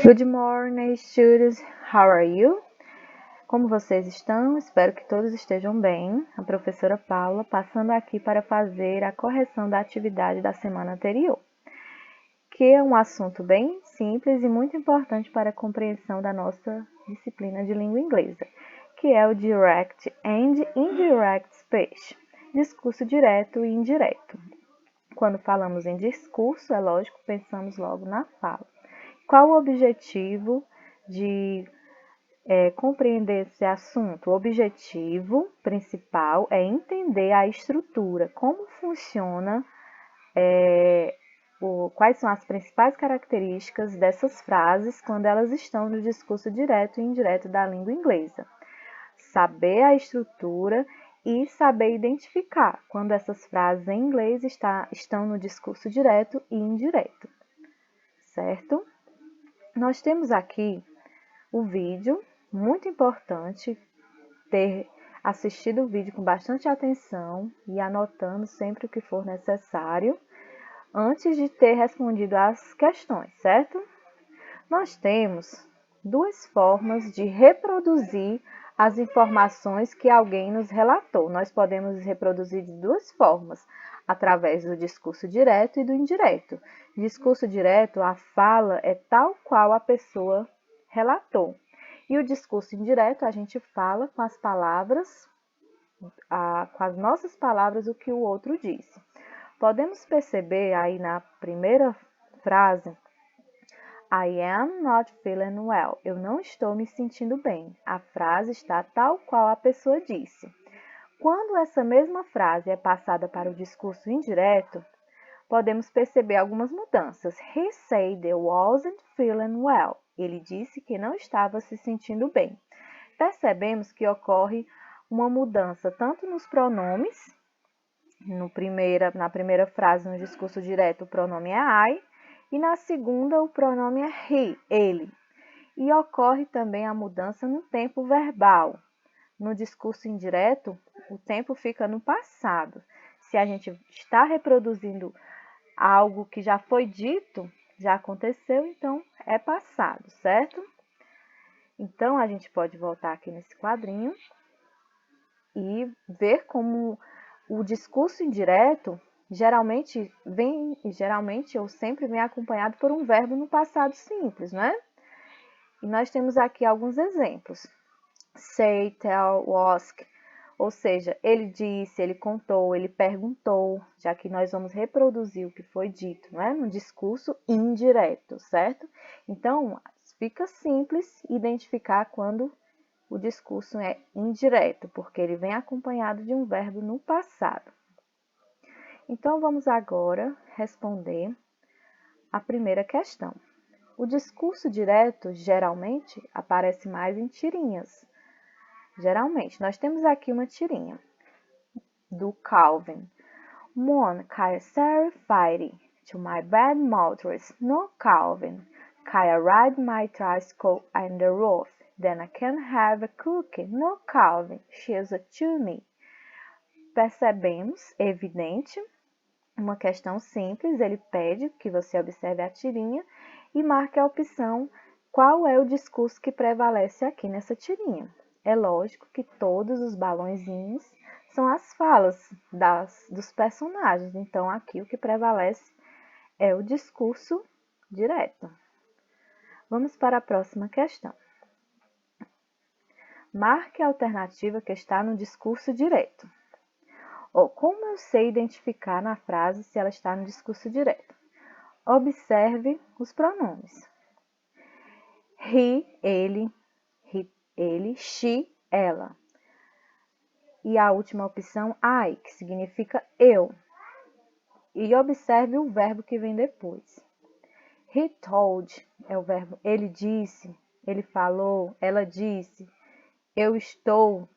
Good morning, students. How are you? Como vocês estão? Espero que todos estejam bem. A professora Paula passando aqui para fazer a correção da atividade da semana anterior, que é um assunto bem simples e muito importante para a compreensão da nossa disciplina de língua inglesa, que é o Direct and Indirect Speech, discurso direto e indireto. Quando falamos em discurso, é lógico, pensamos logo na fala. Qual o objetivo de compreender esse assunto? O objetivo principal é entender a estrutura, como funciona, quais são as principais características dessas frases quando elas estão no discurso direto e indireto da língua inglesa. Saber a estrutura e saber identificar quando essas frases em inglês estão no discurso direto e indireto, certo? Nós temos aqui o vídeo, muito importante ter assistido o vídeo com bastante atenção e anotando sempre o que for necessário antes de ter respondido às questões, certo? Nós temos duas formas de reproduzir as informações que alguém nos relatou. Nós podemos reproduzir de duas formas, através do discurso direto e do indireto. Discurso direto, a fala é tal qual a pessoa relatou. E o discurso indireto, a gente fala com as palavras, com as nossas palavras, o que o outro disse. Podemos perceber aí na primeira frase, I am not feeling well. Eu não estou me sentindo bem. A frase está tal qual a pessoa disse. Quando essa mesma frase é passada para o discurso indireto, podemos perceber algumas mudanças. He said he wasn't feeling well. Ele disse que não estava se sentindo bem. Percebemos que ocorre uma mudança tanto nos pronomes, na primeira frase no discurso direto o pronome é I, e na segunda o pronome é he, ele. E ocorre também a mudança no tempo verbal. No discurso indireto, o tempo fica no passado. Se a gente está reproduzindo algo que já foi dito, já aconteceu, então é passado, certo? Então, a gente pode voltar aqui nesse quadrinho e ver como o discurso indireto geralmente ou sempre vem acompanhado por um verbo no passado simples, né? E nós temos aqui alguns exemplos. Say, tell, ask, ou seja, ele disse, ele contou, ele perguntou, já que nós vamos reproduzir o que foi dito, né? No discurso indireto, certo? Então, fica simples identificar quando o discurso é indireto, porque ele vem acompanhado de um verbo no passado. Então, vamos agora responder a primeira questão. O discurso direto, geralmente, aparece mais em tirinhas. Geralmente, nós temos aqui uma tirinha do Calvin. Mon Kaya fighting to my bad motors. No, Calvin. Kaya ride my tricycle on the roof. Then I can have a cookie. No, Calvin. She's a to me. Percebemos, evidente, uma questão simples. Ele pede que você observe a tirinha e marque a opção qual é o discurso que prevalece aqui nessa tirinha. É lógico que todos os balõezinhos são as falas dos personagens. Então, aqui o que prevalece é o discurso direto. Vamos para a próxima questão. Marque a alternativa que está no discurso direto. Como eu sei identificar na frase se ela está no discurso direto? Observe os pronomes. He, ele, she, ela. E a última opção, I, que significa eu. E observe o verbo que vem depois. He told é o verbo ele disse, ele falou, ela disse, eu estou.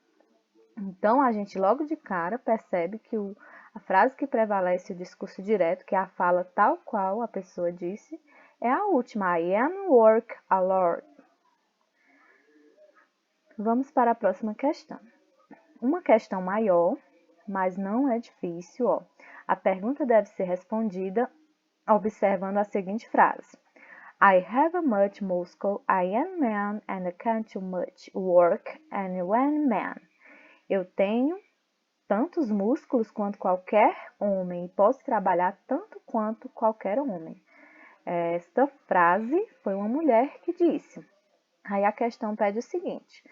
Então, a gente logo de cara percebe que a frase que prevalece o discurso direto, que é a fala tal qual a pessoa disse, é a última. I am work a lot. Vamos para a próxima questão. Uma questão maior, mas não é difícil. A pergunta deve ser respondida observando a seguinte frase. I have a much muscle, I am man, and I can't do much work, and when man. Eu tenho tantos músculos quanto qualquer homem e posso trabalhar tanto quanto qualquer homem. Esta frase foi uma mulher que disse. Aí a questão pede o seguinte: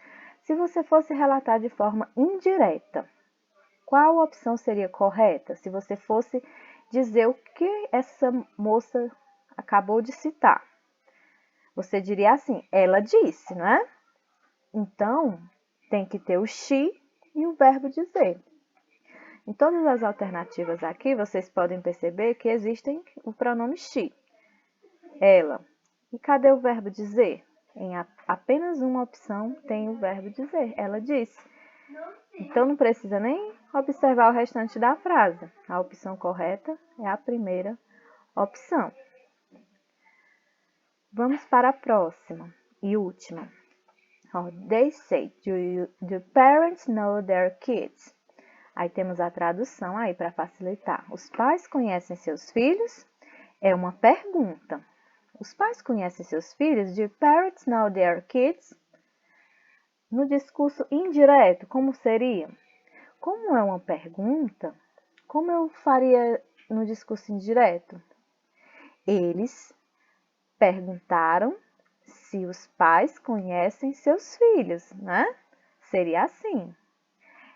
se você fosse relatar de forma indireta, qual opção seria correta? Se você fosse dizer o que essa moça acabou de citar, você diria assim: ela disse, não é? Então, tem que ter o she e o verbo dizer. Em todas as alternativas aqui, vocês podem perceber que existem o pronome she, ela. E cadê o verbo dizer? Em apenas uma opção tem o verbo dizer, ela disse. Então, não precisa nem observar o restante da frase. A opção correta é a primeira opção. Vamos para a próxima e última. They say, do parents know their kids? Aí temos a tradução aí para facilitar. Os pais conhecem seus filhos? É uma pergunta. Os pais conhecem seus filhos? Do parents know their kids? No discurso indireto, como seria? Como é uma pergunta, como eu faria no discurso indireto? Eles perguntaram se os pais conhecem seus filhos, né? Seria assim.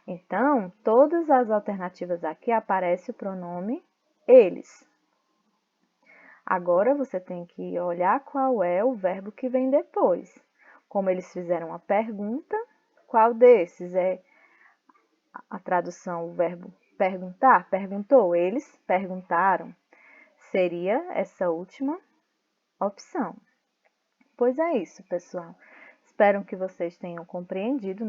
Então, todas as alternativas aqui aparece o pronome eles. Agora você tem que olhar qual é o verbo que vem depois. Como eles fizeram a pergunta, qual desses é a tradução, o verbo perguntar? Perguntou, eles perguntaram. Seria essa última opção. Pois é isso, pessoal. Espero que vocês tenham compreendido,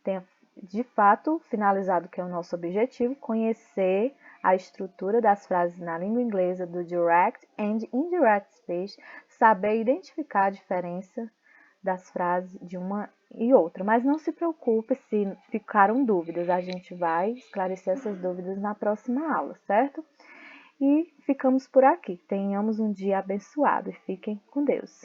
tenham de fato finalizado que é o nosso objetivo, conhecer a estrutura das frases na língua inglesa do direct and indirect speech, saber identificar a diferença das frases de uma e outra. Mas não se preocupe se ficaram dúvidas, a gente vai esclarecer essas dúvidas na próxima aula, certo? E ficamos por aqui. Tenhamos um dia abençoado e fiquem com Deus.